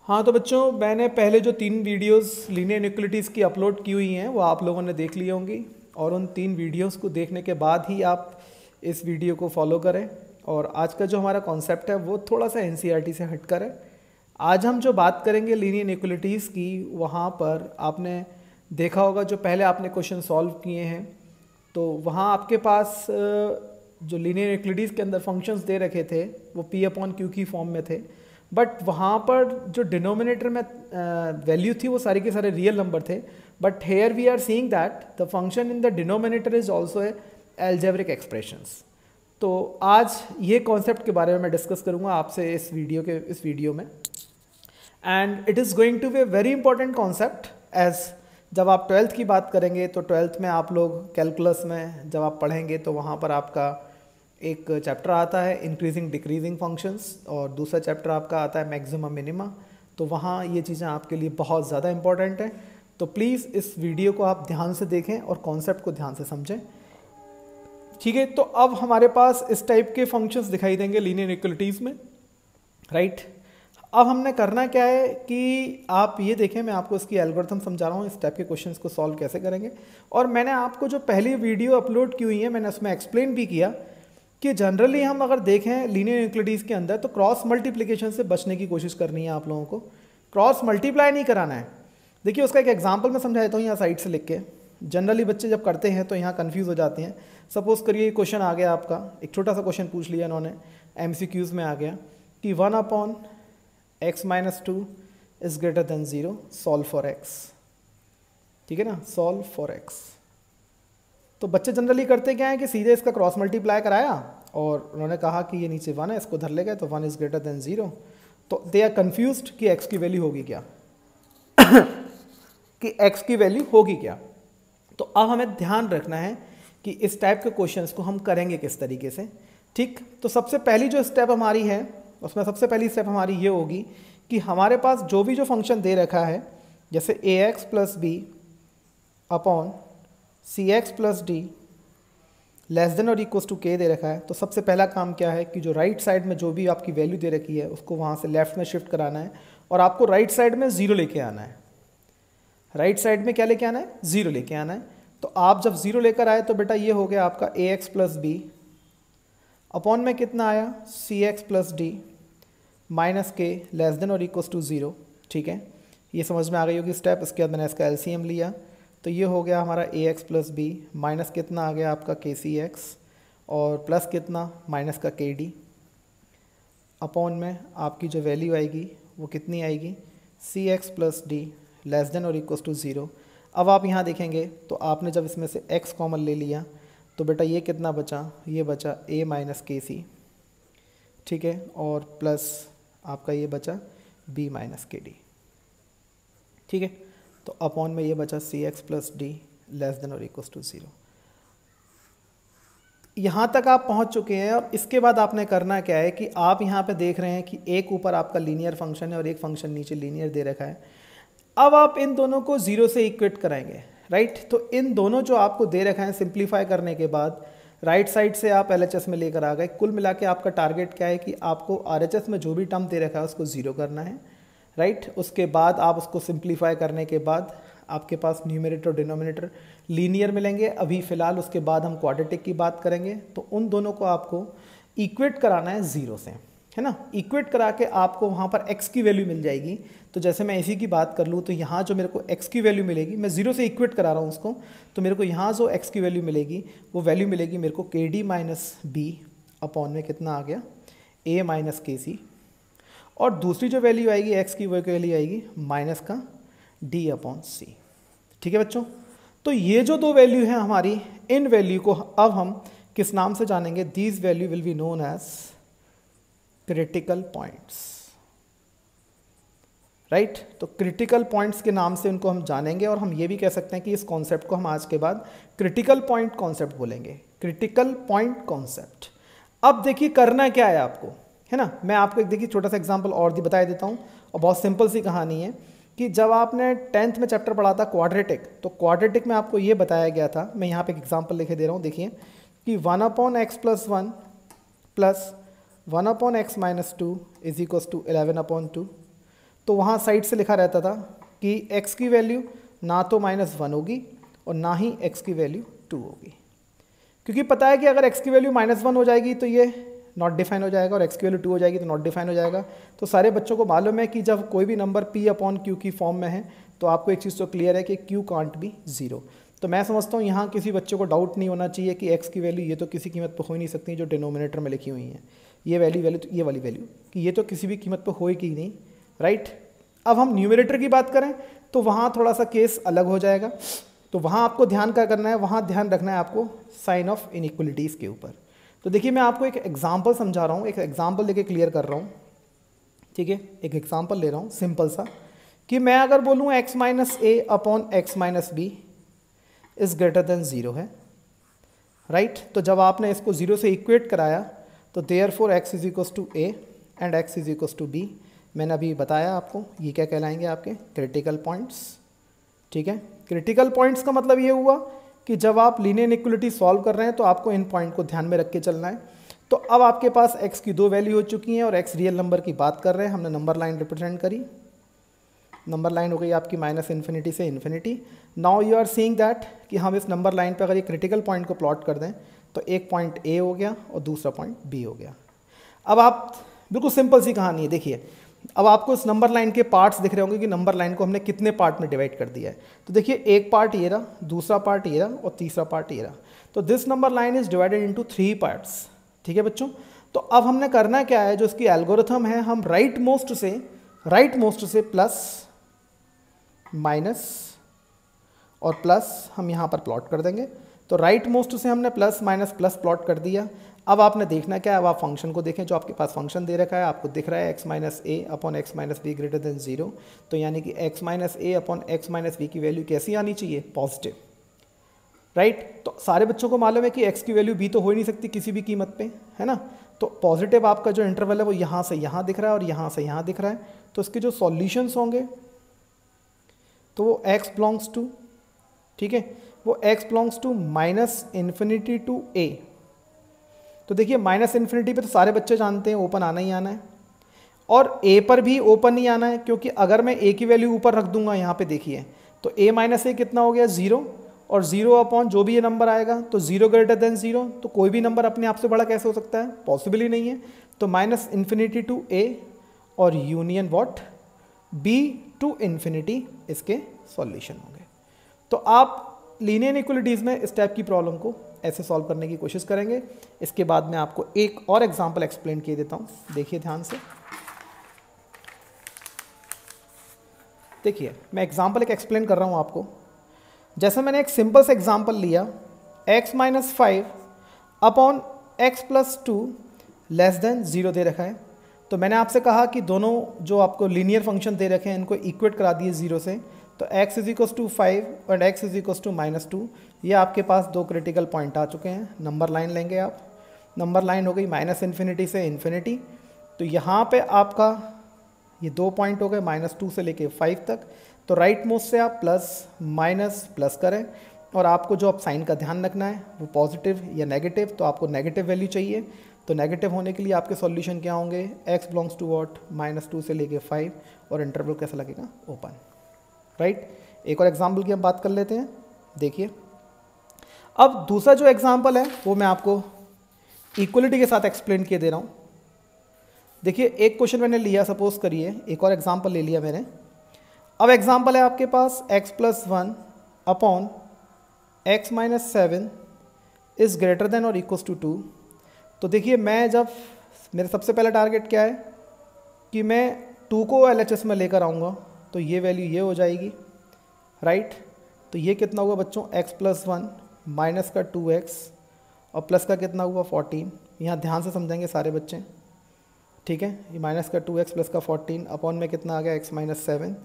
हाँ तो बच्चों, मैंने पहले जो 3 वीडियोस लीनियर इनइक्वालिटीज़ की अपलोड की हुई हैं वो आप लोगों ने देख ली होंगी, और उन 3 वीडियोस को देखने के बाद ही आप इस वीडियो को फॉलो करें। और आज का जो हमारा कॉन्सेप्ट है वो थोड़ा सा एनसीईआरटी से हटकर है। आज हम जो बात करेंगे लीनियर इनइक्वालिटीज़ की, वहाँ पर आपने देखा होगा जो पहले आपने क्वेश्चन सॉल्व किए हैं, तो वहाँ आपके पास जो लीनियर इनइक्वालिटीज़ के अंदर फंक्शंस दे रखे थे वो P/Q की फॉर्म में थे, बट वहाँ पर जो डिनोमिनेटर में वैल्यू थी वो सारे के सारे रियल नंबर थे। But here we are seeing that the function in the denominator is also a algebraic expressions. तो आज ये कॉन्सेप्ट के बारे में मैं डिस्कस करूँगा आपसे इस वीडियो में, and it is going to be a very important concept. As जब आप 12th की बात करेंगे तो 12th में आप लोग कैलकुलस में जब आप पढ़ेंगे तो वहाँ पर आपका एक चैप्टर आता है इंक्रीजिंग डिक्रीजिंग फंक्शंस, और दूसरा चैप्टर आपका आता है मैक्सिमम मिनिमा। तो वहाँ ये चीज़ें आपके लिए बहुत ज़्यादा इंपॉर्टेंट हैं। तो प्लीज़ इस वीडियो को आप ध्यान से देखें और कॉन्सेप्ट को ध्यान से समझें, ठीक है। तो अब हमारे पास इस टाइप के फंक्शंस दिखाई देंगे लीनियर इनइक्वालिटीज़ में, राइट। अब हमने करना क्या है कि आप ये देखें, मैं आपको इसकी एल्गोरिथम समझा रहा हूँ, इस टाइप के क्वेश्चंस को सॉल्व कैसे करेंगे। और मैंने आपको जो पहली वीडियो अपलोड की हुई है मैंने उसमें एक्सप्लेन भी किया कि जनरली हम अगर देखें लीनियर इनइक्वालिटीज़ के अंदर तो क्रॉस मल्टीप्लिकेशन से बचने की कोशिश करनी है आप लोगों को, क्रॉस मल्टीप्लाई नहीं कराना है। देखिए उसका एक एग्जांपल मैं समझा देता हूँ यहाँ साइड से लिख के। जनरली बच्चे जब करते हैं तो यहाँ कंफ्यूज हो जाते हैं। सपोज करिए क्वेश्चन आ गया आपका, एक छोटा सा क्वेश्चन पूछ लिया इन्होंने, MCQs में आ गया कि 1/x - 2 is greater than 0, solve for x, ठीक है ना, सॉल्व फॉर x। तो बच्चे जनरली करते क्या है कि सीधे इसका क्रॉस मल्टीप्लाई कराया और उन्होंने कहा कि ये नीचे 1 है, इसको धर ले गए तो 1 इज ग्रेटर देन 0। तो दे आर कन्फ्यूज्ड कि x की वैल्यू होगी क्या कि x की वैल्यू होगी क्या। तो अब हमें ध्यान रखना है कि इस टाइप के क्वेश्चंस को हम करेंगे किस तरीके से, ठीक। तो सबसे पहली जो स्टेप हमारी है उसमें सबसे पहली स्टेप हमारी ये होगी कि हमारे पास जो भी जो फंक्शन दे रखा है, जैसे ax + b upon cx + d less than और इक्वल टू k दे रखा है, तो सबसे पहला काम क्या है कि जो राइट साइड में जो भी आपकी वैल्यू दे रखी है उसको वहाँ से लेफ्ट में शिफ्ट कराना है, और आपको राइट साइड में 0 लेके आना है। राइट साइड में क्या लेके आना है? 0 लेके आना है। तो आप जब 0 लेकर आए तो बेटा ये हो गया आपका ax + b अपॉन में कितना आया cx + d minus k less than और इक्वल टू 0, ठीक है। ये समझ में आ गई होगी स्टेप। इसके बाद मैंने इसका LCM लिया तो ये हो गया हमारा ax + b माइनस कितना आ गया आपका kcx और प्लस कितना माइनस का kd अपॉन में आपकी जो वैल्यू आएगी वो कितनी आएगी cx + d लेस देन और इक्वल टू 0। अब आप यहाँ देखेंगे तो आपने जब इसमें से x कॉमन ले लिया तो बेटा ये कितना बचा, ये बचा a - kc, ठीक है, और प्लस आपका ये बचा b - kd, ठीक है। तो अपॉन में ये बचा cx + d लेस देन और इक्वल टू 0। यहाँ तक आप पहुँच चुके हैं। और इसके बाद आपने करना क्या है कि आप यहाँ पे देख रहे हैं कि एक ऊपर आपका लीनियर फंक्शन है और एक फंक्शन नीचे लीनियर दे रखा है। अब आप इन दोनों को 0 से इक्वेट कराएंगे, राइट। तो इन दोनों जो आपको दे रखा है सिंप्लीफाई करने के बाद राइट साइड से आप LHS में लेकर आ गए। कुल मिला के आपका टारगेट क्या है कि आपको RHS में जो भी टर्म दे रखा है उसको 0 करना है, राइट। उसके बाद आप उसको सिंप्लीफाई करने के बाद आपके पास न्यूमरेटर और डिनोमिनेटर लीनियर मिलेंगे। अभी फ़िलहाल उसके बाद हम क्वाड्रेटिक की बात करेंगे। तो उन दोनों को आपको इक्वेट कराना है 0 से, है ना। इक्वेट करा के आपको वहाँ पर x की वैल्यू मिल जाएगी। तो जैसे मैं इसी की बात कर लूँ तो यहाँ जो मेरे को x की वैल्यू मिलेगी, मैं 0 से इक्वेट करा रहा हूँ उसको, तो मेरे को यहाँ जो x की वैल्यू मिलेगी वो वैल्यू मिलेगी मेरे को kd - b अपॉन में कितना आ गया a - kc, और दूसरी जो वैल्यू आएगी x की वो वैल्यू आएगी माइनस का d/c, ठीक है बच्चों। तो ये जो दो वैल्यू हैं हमारी, इन वैल्यू को अब हम किस नाम से जानेंगे? These value will be known as critical points, right. तो क्रिटिकल पॉइंट्स के नाम से उनको हम जानेंगे, और हम ये भी कह सकते हैं कि इस कॉन्सेप्ट को हम आज के बाद क्रिटिकल पॉइंट कॉन्सेप्ट बोलेंगे, क्रिटिकल पॉइंट कॉन्सेप्ट। अब देखिए करना क्या है आपको, है ना। मैं आपको एक देखिए छोटा सा एग्जांपल और बता देता हूँ, और बहुत सिंपल सी कहानी है कि जब आपने 10th में चैप्टर पढ़ा था क्वाड्रेटिक, तो क्वाड्रेटिक में आपको ये बताया गया था, मैं यहाँ पे एक एग्जांपल लिखे दे रहा हूँ, देखिए कि 1/x + 1 plus 1/x - 2 is equal to 11/2 तो वहाँ साइड से लिखा रहता था कि x की वैल्यू ना तो -1 होगी और ना ही x की वैल्यू 2 होगी, क्योंकि पता है कि अगर x की वैल्यू -1 हो जाएगी तो ये नॉट डिफाइन हो जाएगा और x की वैल्यू 2 हो जाएगी तो नॉट डिफाइन हो जाएगा। तो सारे बच्चों को मालूम है कि जब कोई भी नंबर p/q की फॉर्म में है तो आपको एक चीज़ तो क्लियर है कि q कांट बी 0। तो मैं समझता हूँ यहाँ किसी बच्चे को डाउट नहीं होना चाहिए कि x की वैल्यू ये तो किसी कीमत पर हो ही नहीं सकती जो डिनोमिनेटर में लिखी हुई है, ये वैल्यू तो ये वाली वैल्यू कि ये तो किसी भी कीमत पर होएगी ही नहीं, राइट। अब हम न्यूमरेटर की बात करें तो वहाँ थोड़ा सा केस अलग हो जाएगा। तो वहाँ आपको ध्यान क्या करना है, वहाँ ध्यान रखना है आपको साइन ऑफ इनइक्वलिटीज़ के ऊपर। तो देखिए मैं आपको एक एग्जांपल समझा रहा हूँ, एक एग्जांपल लेके क्लियर कर रहा हूँ, ठीक है। एक एग्जांपल ले रहा हूँ सिंपल सा कि मैं अगर बोलूँ x - a/x - b is greater than 0 है, राइट। तो जब आपने इसको 0 से इक्वेट कराया तो therefore x = a and x = b। मैंने अभी बताया आपको ये क्या कहलाएंगे आपके क्रिटिकल पॉइंट्स, ठीक है। क्रिटिकल पॉइंट्स का मतलब ये हुआ कि जब आप लीनियर इनइक्वालिटी सॉल्व कर रहे हैं तो आपको इन पॉइंट को ध्यान में रख के चलना है। तो अब आपके पास x की 2 वैल्यू हो चुकी हैं और x रियल नंबर की बात कर रहे हैं, हमने नंबर लाइन रिप्रेजेंट करी, नंबर लाइन हो गई आपकी -∞ से ∞। Now you are seeing that कि हम इस नंबर लाइन पर अगर ये क्रिटिकल पॉइंट को प्लॉट कर दें तो एक पॉइंट A हो गया और दूसरा पॉइंट B हो गया। अब आप बिल्कुल सिंपल सी कहानी है, देखिए अब आपको इस नंबर लाइन के पार्ट्स दिख रहे होंगे कि नंबर लाइन को हमने कितने पार्ट में डिवाइड कर दिया है। तो देखिए एक पार्ट ये रहा, दूसरा पार्ट ये रहा और तीसरा पार्ट ये रहा। तो this number line is divided into 3 parts, ठीक है बच्चों। तो अब हमने करना क्या है, जो इसकी एल्गोरिथम है, हम राइट मोस्ट से प्लस माइनस और प्लस हम यहाँ पर प्लॉट कर देंगे। तो राइट मोस्ट से हमने प्लस माइनस प्लस प्लॉट कर दिया। अब आपने देखना क्या है, अब आप फंक्शन को देखें, जो आपके पास फंक्शन दे रखा है आपको दिख रहा है x - a/x - b greater than 0। तो यानी कि x - a/x - b की वैल्यू कैसी आनी चाहिए, पॉजिटिव, राइट। तो सारे बच्चों को मालूम है कि x की वैल्यू b तो हो ही नहीं सकती किसी भी कीमत पे, है ना। तो पॉजिटिव आपका जो इंटरवल है वो यहाँ से यहाँ दिख रहा है और यहाँ से यहाँ दिख रहा है। तो इसके जो सॉल्यूशंस होंगे तो वो x बिलोंग्स टू, ठीक है, वो x belongs to -∞ to a। तो देखिए -∞ पे तो सारे बच्चे जानते हैं ओपन आना ही आना है और a पर भी ओपन ही आना है, क्योंकि अगर मैं a की वैल्यू ऊपर रख दूंगा यहाँ पे देखिए तो a - a कितना हो गया 0 और 0 अपॉन जो भी ये नंबर आएगा तो 0 ग्रेटर देन 0। तो कोई भी नंबर अपने आप से बड़ा कैसे हो सकता है, पॉसिबल ही नहीं है। तो -∞ टू a और यूनियन व्हाट b टू ∞ इसके सॉल्यूशन होंगे। तो आप लीनियर इनइक्वालिटीज़ में इस टाइप की प्रॉब्लम को ऐसे सॉल्व करने की कोशिश करेंगे। इसके बाद मैं आपको एक और एग्जांपल एक्सप्लेन किए देता हूँ, देखिए ध्यान से। देखिए मैं एग्जांपल एक एक्सप्लेन कर रहा हूँ आपको। जैसे मैंने एक सिंपल सा एग्जांपल लिया x - 5/x + 2 लेस देन 0 दे रखा है। तो मैंने आपसे कहा कि दोनों जो आपको लीनियर फंक्शन दे रखे हैं इनको इक्वेट करा दिए 0 से। तो x = 5 और x = -2, ये आपके पास दो क्रिटिकल पॉइंट आ चुके हैं। नंबर लाइन लेंगे आप, नंबर लाइन हो गई -∞ से ∞। तो यहाँ पे आपका ये 2 पॉइंट हो गए -2 से लेके 5 तक। तो राइट मोस्ट से आप प्लस माइनस प्लस करें और आपको जो आप साइन का ध्यान रखना है वो पॉजिटिव या नेगेटिव। तो आपको नेगेटिव वैल्यू चाहिए, तो नेगेटिव होने के लिए आपके सॉल्यूशन क्या होंगे, x बिलोंग्स टू व्हाट -2 से लेके 5 और इंटरवल कैसा लगेगा, ओपन, राइट। एक और एग्जाम्पल की हम बात कर लेते हैं। देखिए अब दूसरा जो एग्जाम्पल है वो मैं आपको इक्वलिटी के साथ एक्सप्लेन किए दे रहा हूँ। देखिए एक क्वेश्चन मैंने लिया, सपोज करिए एक और एग्जाम्पल ले लिया मैंने। अब एग्जाम्पल है आपके पास x + 1/x - 7 is greater than और इक्वल्स टू 2। तो देखिए मैं जब मेरा सबसे पहला टारगेट क्या है कि मैं 2 को LHS में लेकर आऊँगा, तो ये वैल्यू ये हो जाएगी, राइट। तो ये कितना हुआ बच्चों, x + 1 माइनस का 2x और प्लस का कितना हुआ 14। यहाँ ध्यान से समझेंगे सारे बच्चे, ठीक है। ये माइनस का 2x प्लस का 14 अपॉन में कितना आ गया x - 7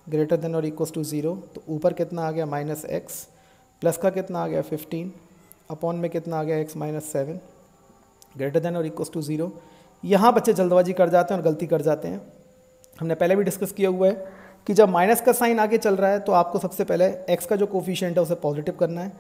ग्रेटर देन और इक्वल्स टू 0। तो ऊपर कितना आ गया -x प्लस का कितना आ गया 15 अपॉन में कितना आ गया x - 7 ग्रेटर देन और इक्वल्स टू 0। यहाँ बच्चे जल्दबाजी कर जाते हैं और गलती कर जाते हैं। हमने पहले भी डिस्कस किया हुआ है कि जब माइनस का साइन आगे चल रहा है तो आपको सबसे पहले x का जो कोफिशिएंट है उसे पॉजिटिव करना है।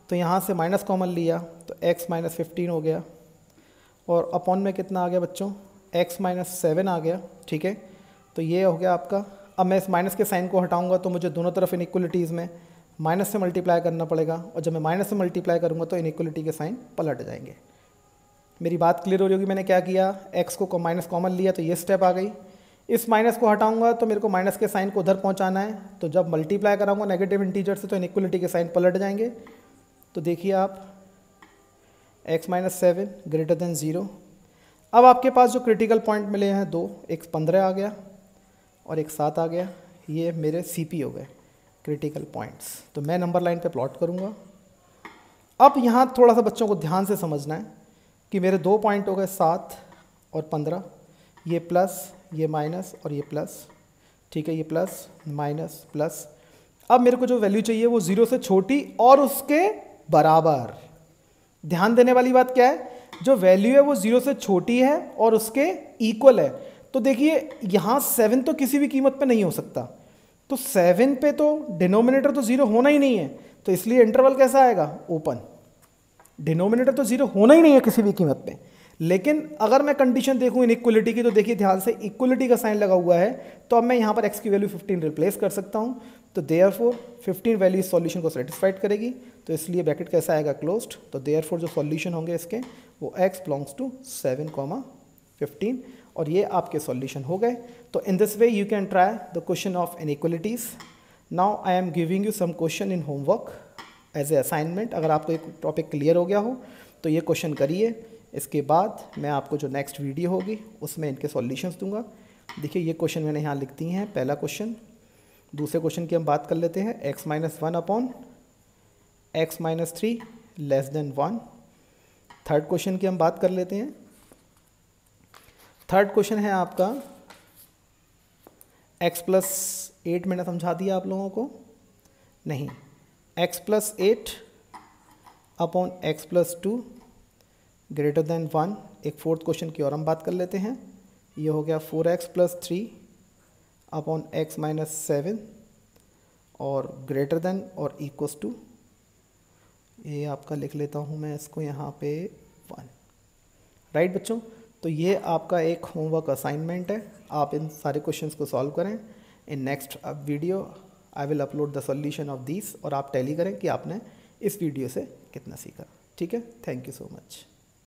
तो यहाँ से माइनस कॉमन लिया तो x - 15 हो गया और अपॉन में कितना आ गया बच्चों, x - 7 आ गया, ठीक है। तो ये हो गया आपका। अब मैं इस माइनस के साइन को हटाऊंगा तो मुझे दोनों तरफ इनइक्वलिटीज़ में माइनस से मल्टीप्लाई करना पड़ेगा, और जब मैं माइनस से मल्टीप्लाई करूंगा तो इनइक्वलिटी के साइन पलट जाएंगे। मेरी बात क्लियर हो रही होगी। मैंने क्या किया, x को माइनस कॉमन लिया तो ये स्टेप आ गई। इस माइनस को हटाऊंगा तो मेरे को माइनस के साइन को उधर पहुंचाना है, तो जब मल्टीप्लाई कराऊंगा नेगेटिव इंटीजर से तो इनइक्वलिटी के साइन पलट जाएंगे। तो देखिए आप x माइनस 7 ग्रेटर देन 0। अब आपके पास जो क्रिटिकल पॉइंट मिले हैं दो, एक 15 आ गया और एक 7 आ गया, ये मेरे CP हो गए क्रिटिकल पॉइंट्स। तो मैं नंबर लाइन पे प्लॉट करूँगा। अब यहाँ थोड़ा सा बच्चों को ध्यान से समझना है कि मेरे दो पॉइंट हो गए 7 और 15, ये प्लस ये माइनस और ये प्लस, ठीक है, ये प्लस माइनस प्लस। अब मेरे को जो वैल्यू चाहिए वो 0 से छोटी और उसके बराबर। ध्यान देने वाली बात क्या है, जो वैल्यू है वो 0 से छोटी है और उसके इक्वल है। तो देखिए यहाँ 7 तो किसी भी कीमत पे नहीं हो सकता, तो 7 पे तो डिनोमिनेटर तो 0 होना ही नहीं है, तो इसलिए इंटरवल कैसा आएगा, ओपन। डिनोमिनेटर तो 0 होना ही नहीं है किसी भी कीमत पे। लेकिन अगर मैं कंडीशन देखूं इनइक्वलिटी की, तो देखिए ध्यान से, इक्वलिटी का साइन लगा हुआ है, तो अब मैं यहाँ पर x की वैल्यू 15 रिप्लेस कर सकता हूँ। तो देयरफॉर 15 वैल्यू इस सॉल्यूशन को सेटिस्फाइड करेगी, तो इसलिए ब्रैकेट कैसा आएगा, क्लोज्ड। तो देयरफॉर जो सॉल्यूशन होंगे इसके वो x बिलोंग्स टू 7,15, और ये आपके सॉल्यूशन हो गए। तो in this way you can try the question of inequalities. Now I am giving you some question in homework as a assignment. अगर आपको एक टॉपिक क्लियर हो गया हो तो ये क्वेश्चन करिए। इसके बाद मैं आपको जो नेक्स्ट वीडियो होगी उसमें इनके सॉल्यूशंस दूंगा। देखिए ये क्वेश्चन मैंने यहाँ लिख दी हैं, पहला क्वेश्चन। दूसरे क्वेश्चन की हम बात कर लेते हैं, x minus 1 upon x minus 3 less than 1। Third question की हम बात कर लेते हैं। थर्ड क्वेश्चन है आपका x प्लस 8, मैंने समझा दिया आप लोगों को, नहीं, x plus 8 upon x plus 2 greater than 1। एक फोर्थ क्वेश्चन की और हम बात कर लेते हैं। ये हो गया 4x plus 3 upon x minus 7 और ग्रेटर देन और इक्वल्स टू, ये आपका लिख लेता हूँ मैं इसको यहाँ पे 1। राइट बच्चों, तो ये आपका एक होमवर्क असाइनमेंट है। आप इन सारे क्वेश्चंस को सॉल्व करें। In next video I will upload the solution of this, और आप टैली करें कि आपने इस वीडियो से कितना सीखा। ठीक है, थैंक यू सो मच।